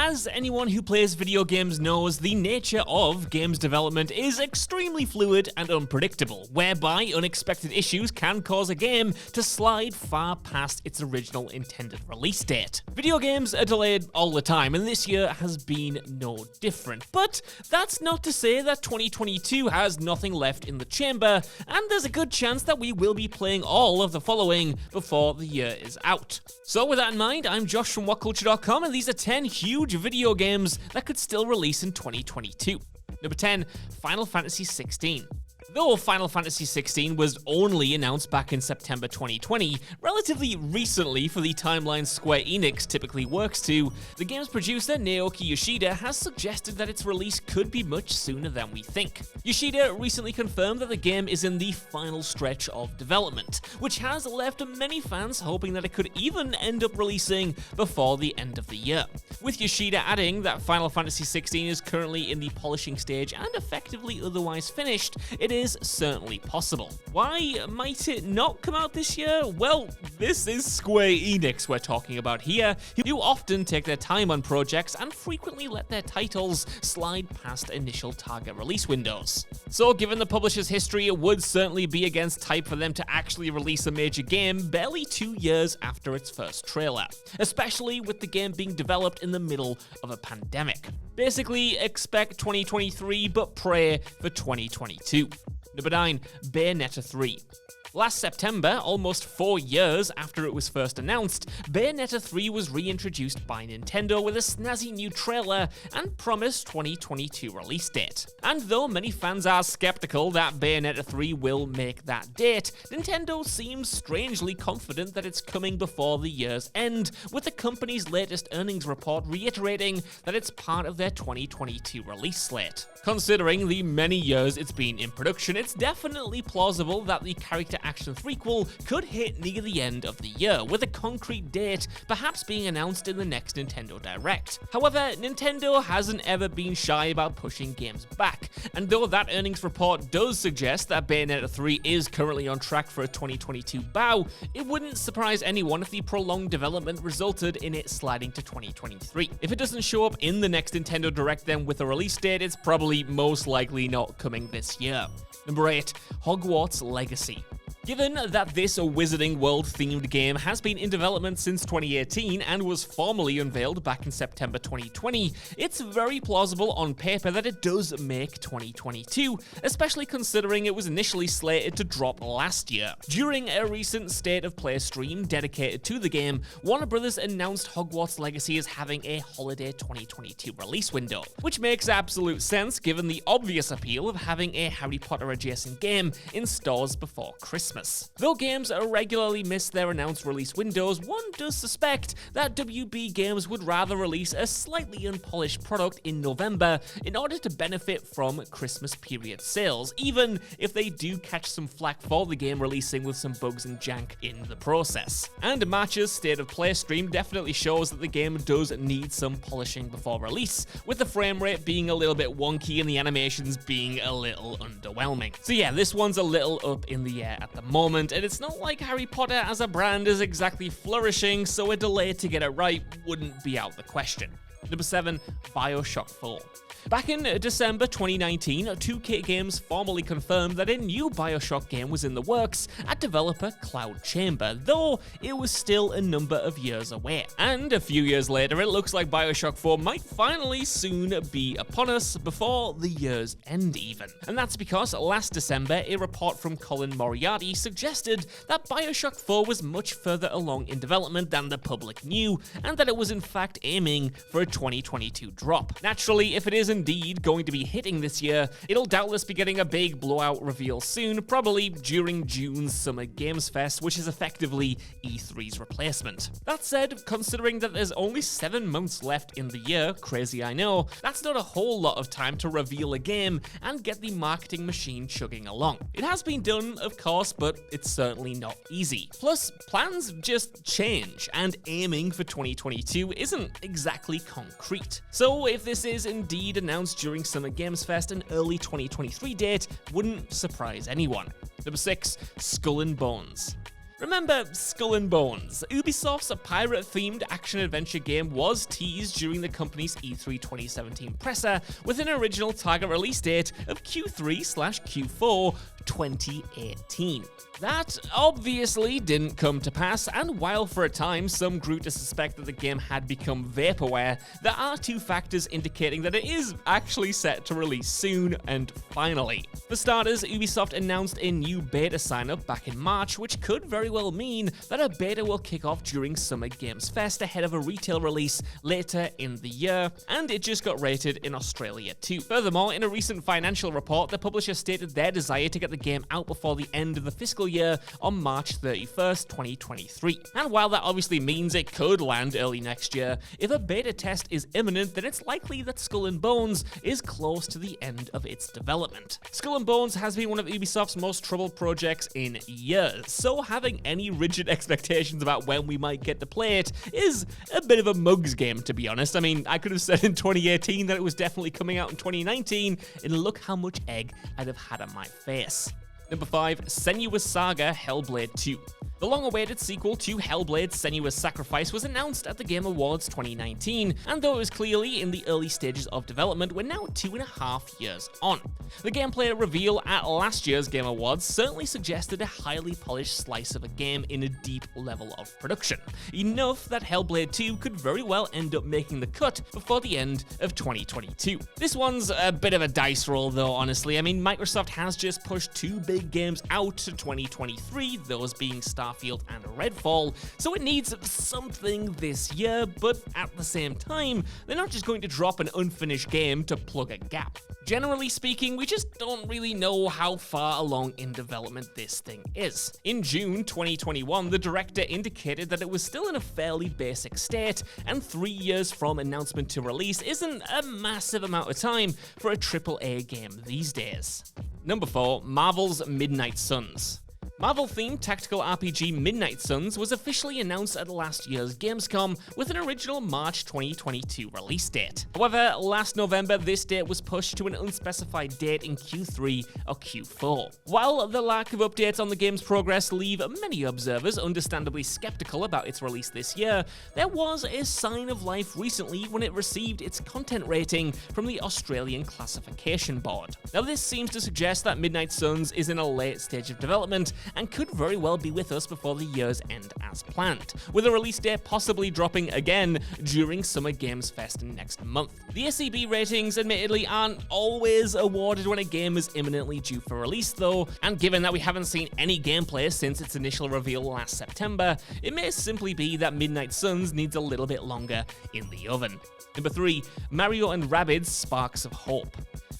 As anyone who plays video games knows, the nature of games development is extremely fluid and unpredictable, whereby unexpected issues can cause a game to slide far past its original intended release date. Video games are delayed all the time, and this year has been no different. But that's not to say that 2022 has nothing left in the chamber, and there's a good chance that we will be playing all of the following before the year is out. So with that in mind, I'm Josh from WhatCulture.com, and these are 10 huge video games that could still release in 2022. Number 10, Final Fantasy XVI. Though Final Fantasy XVI was only announced back in September 2020, relatively recently for the timeline Square Enix typically works to, the game's producer Naoki Yoshida has suggested that its release could be much sooner than we think. Yoshida recently confirmed that the game is in the final stretch of development, which has left many fans hoping that it could even end up releasing before the end of the year. With Yoshida adding that Final Fantasy XVI is currently in the polishing stage and effectively otherwise finished, it is certainly possible. Why might it not come out this year? Well, this is Square Enix we're talking about here, who often take their time on projects and frequently let their titles slide past initial target release windows. So given the publisher's history, it would certainly be against type for them to actually release a major game barely 2 years after its first trailer, especially with the game being developed in the middle of a pandemic. Basically, expect 2023, but pray for 2022. Number 9, Bayonetta 3. Last September, almost 4 years after it was first announced, Bayonetta 3 was reintroduced by Nintendo with a snazzy new trailer and promised 2022 release date. And though many fans are skeptical that Bayonetta 3 will make that date, Nintendo seems strangely confident that it's coming before the year's end, with the company's latest earnings report reiterating that it's part of their 2022 release slate. Considering the many years it's been in production, it's definitely plausible that the character action threequel could hit near the end of the year, with a concrete date perhaps being announced in the next Nintendo Direct. However, Nintendo hasn't ever been shy about pushing games back, and though that earnings report does suggest that Bayonetta 3 is currently on track for a 2022 bow, it wouldn't surprise anyone if the prolonged development resulted in it sliding to 2023. If it doesn't show up in the next Nintendo Direct then with a release date, it's probably most likely not coming this year. Number 8, Hogwarts Legacy. Given that this Wizarding World-themed game has been in development since 2018 and was formally unveiled back in September 2020, it's very plausible on paper that it does make 2022, especially considering it was initially slated to drop last year. During a recent State of Play stream dedicated to the game, Warner Bros. Announced Hogwarts Legacy as having a holiday 2022 release window, which makes absolute sense given the obvious appeal of having a Harry Potter adjacent game in stores before Christmas. Though games regularly miss their announced release windows, one does suspect that WB Games would rather release a slightly unpolished product in November in order to benefit from Christmas period sales, even if they do catch some flack for the game releasing with some bugs and jank in the process. And March's State of Play stream definitely shows that the game does need some polishing before release, with the frame rate being a little bit wonky and the animations being a little underwhelming. So yeah, this one's a little up in the air at the moment, and it's not like Harry Potter as a brand is exactly flourishing, so a delay to get it right wouldn't be out the question. Number 7, Bioshock 4. Back in December 2019, 2K Games formally confirmed that a new Bioshock game was in the works at developer Cloud Chamber, though it was still a number of years away. And a few years later, it looks like Bioshock 4 might finally soon be upon us, before the year's end even. And that's because last December, a report from Colin Moriarty suggested that Bioshock 4 was much further along in development than the public knew, and that it was in fact aiming for a 2022 drop. Naturally, if it is indeed going to be hitting this year, it'll doubtless be getting a big blowout reveal soon, probably during June's Summer Games Fest, which is effectively E3's replacement. That said, considering that there's only 7 months left in the year, crazy I know, that's not a whole lot of time to reveal a game and get the marketing machine chugging along. It has been done, of course, but it's certainly not easy. Plus, plans just change, and aiming for 2022 isn't exactly concrete. So if this is indeed announced during Summer Games Fest, an early 2023 date wouldn't surprise anyone. Number 6, Skull and Bones. Remember Skull and Bones? Ubisoft's pirate-themed action-adventure game was teased during the company's E3 2017 presser with an original target release date of Q3/Q4 2018. That obviously didn't come to pass, and while for a time some grew to suspect that the game had become vaporware, there are two factors indicating that it is actually set to release soon and finally. For starters, Ubisoft announced a new beta sign-up back in March, which could very well mean that a beta will kick off during Summer Games Fest ahead of a retail release later in the year, and it just got rated in Australia too. Furthermore, in a recent financial report, the publisher stated their desire to get the game out before the end of the fiscal year on March 31st, 2023. And while that obviously means it could land early next year, if a beta test is imminent, then it's likely that Skull and Bones is close to the end of its development. Skull and Bones has been one of Ubisoft's most troubled projects in years, so having any rigid expectations about when we might get to play it is a bit of a mugs game, to be honest. I mean, I could have said in 2018 that it was definitely coming out in 2019, and look how much egg I'd have had on my face. Number 5, SENUA'S Saga HELLBLADE 2. The long-awaited sequel to HELLBLADE: Senua's Sacrifice was announced at the Game Awards 2019, and though it was clearly in the early stages of development, we're now 2.5 years on. The gameplay reveal at last year's Game Awards certainly suggested a highly polished slice of a game in a deep level of production, enough that HELLBLADE 2 could very well end up making the cut before the end of 2022. This one's a bit of a dice roll though, honestly. I mean, Microsoft has just pushed two big games out to 2023, those being Starfield and Redfall, so it needs something this year, but at the same time, they're not just going to drop an unfinished game to plug a gap. Generally speaking, we just don't really know how far along in development this thing is. In June 2021, the director indicated that it was still in a fairly basic state, and 3 years from announcement to release isn't a massive amount of time for a AAA game these days. Number 4, Marvel's Midnight Suns. Marvel-themed tactical RPG Midnight Suns was officially announced at last year's Gamescom with an original March 2022 release date. However, last November, this date was pushed to an unspecified date in Q3 or Q4. While the lack of updates on the game's progress leave many observers understandably skeptical about its release this year, there was a sign of life recently when it received its content rating from the Australian Classification Board. Now, this seems to suggest that Midnight Suns is in a late stage of development and could very well be with us before the year's end as planned, with a release date possibly dropping again during Summer Games Fest next month. The SEB ratings admittedly aren't always awarded when a game is imminently due for release though, and given that we haven't seen any gameplay since its initial reveal last September, it may simply be that Midnight Suns needs a little bit longer in the oven. Number 3, Mario and Rabbids Sparks of Hope.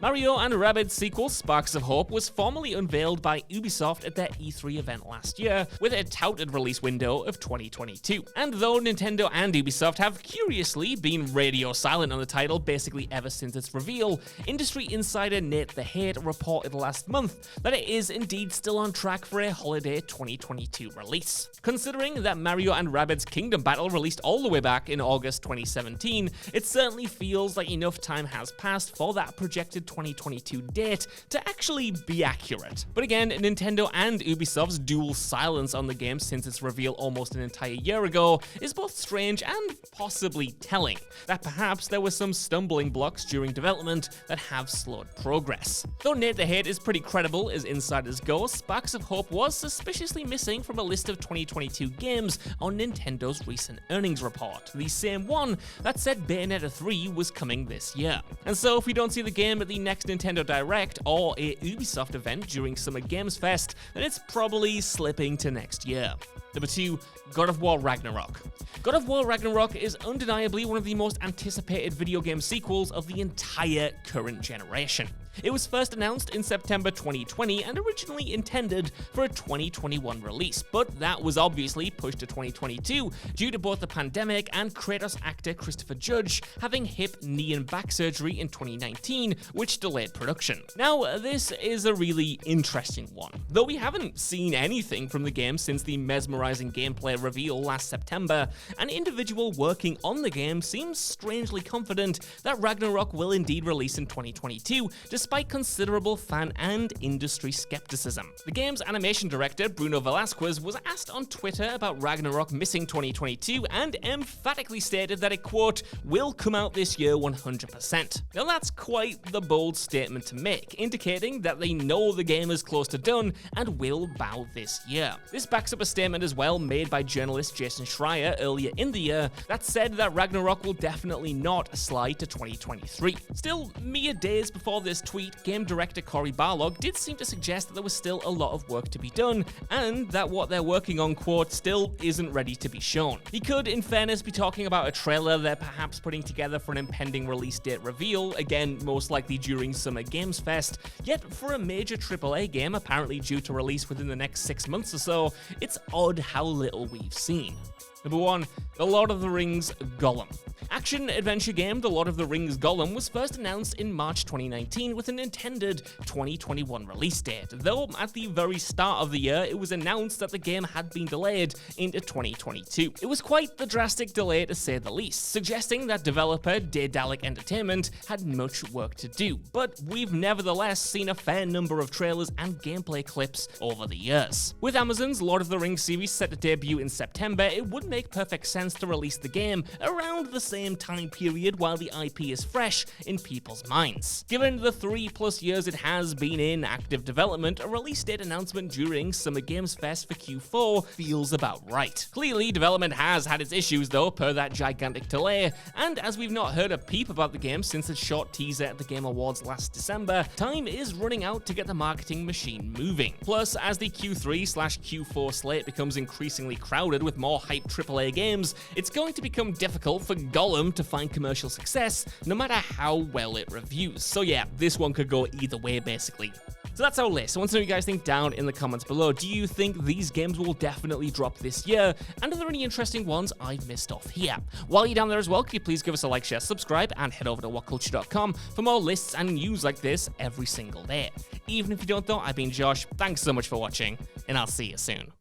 Mario and Rabbids sequel Sparks of Hope was formally unveiled by Ubisoft at their E3 event last year, with a touted release window of 2022. And though Nintendo and Ubisoft have curiously been radio silent on the title basically ever since its reveal, industry insider Nate the Hate reported last month that it is indeed still on track for a holiday 2022 release. Considering that Mario and Rabbids Kingdom Battle released all the way back in August 2017, it certainly feels like enough time has passed for that projected 2022 date to actually be accurate. But again, Nintendo and Ubisoft's dual silence on the game since its reveal almost an entire year ago is both strange and possibly telling, that perhaps there were some stumbling blocks during development that have slowed progress. Though Nate the Hate is pretty credible as insiders go, Sparks of Hope was suspiciously missing from a list of 2022 games on Nintendo's recent earnings report, the same one that said Bayonetta 3 was coming this year. And so if we don't see the game at the next Nintendo Direct or a Ubisoft event during Summer Games Fest, then it's probably slipping to next year. Number 2, God of War Ragnarok. God of War Ragnarok is undeniably one of the most anticipated video game sequels of the entire current generation. It was first announced in September 2020 and originally intended for a 2021 release, but that was obviously pushed to 2022 due to both the pandemic and Kratos actor Christopher Judge having hip, knee and back surgery in 2019, which delayed production. Now, this is a really interesting one. Though we haven't seen anything from the game since the mesmerizing gameplay reveal last September, an individual working on the game seems strangely confident that Ragnarok will indeed release in 2022, despite considerable fan and industry skepticism. The game's animation director, Bruno Velasquez, was asked on Twitter about Ragnarok missing 2022 and emphatically stated that it, quote, will come out this year 100%. Now that's quite the bold statement to make, indicating that they know the game is close to done and will bow this year. This backs up a statement as well made by journalist Jason Schreier earlier in the year that said that Ragnarok will definitely not slide to 2023. Still, mere days before this tweet, game director Cory Barlog did seem to suggest that there was still a lot of work to be done, and that what they're working on, quote, still isn't ready to be shown. He could, in fairness, be talking about a trailer they're perhaps putting together for an impending release date reveal, again, most likely during Summer Games Fest, yet for a major AAA game apparently due to release within the next 6 months or so, it's odd how little we've seen. Number 1, The Lord of the Rings Gollum. Action-adventure game The Lord of the Rings Gollum was first announced in March 2019 with an intended 2021 release date, though at the very start of the year it was announced that the game had been delayed into 2022. It was quite the drastic delay to say the least, suggesting that developer Daedalic Entertainment had much work to do, but we've nevertheless seen a fair number of trailers and gameplay clips over the years. With Amazon's Lord of the Rings series set to debut in September, it would make perfect sense to release the game around the same time period while the IP is fresh in people's minds. Given the 3+ years it has been in active development, a release date announcement during Summer Games Fest for Q4 feels about right. Clearly, development has had its issues though, per that gigantic delay, and as we've not heard a peep about the game since its short teaser at the Game Awards last December, time is running out to get the marketing machine moving. Plus, as the Q3/Q4 slate becomes increasingly crowded with more hyped AAA games, it's going to become difficult for Gollum to find commercial success, no matter how well it reviews. So yeah, this one could go either way, basically. So that's our list. I want to know what you guys think down in the comments below. Do you think these games will definitely drop this year? And are there any interesting ones I've missed off here? While you're down there as well, could you please give us a like, share, subscribe, and head over to WhatCulture.com for more lists and news like this every single day. Even if you don't though, I've been Josh. Thanks so much for watching, and I'll see you soon.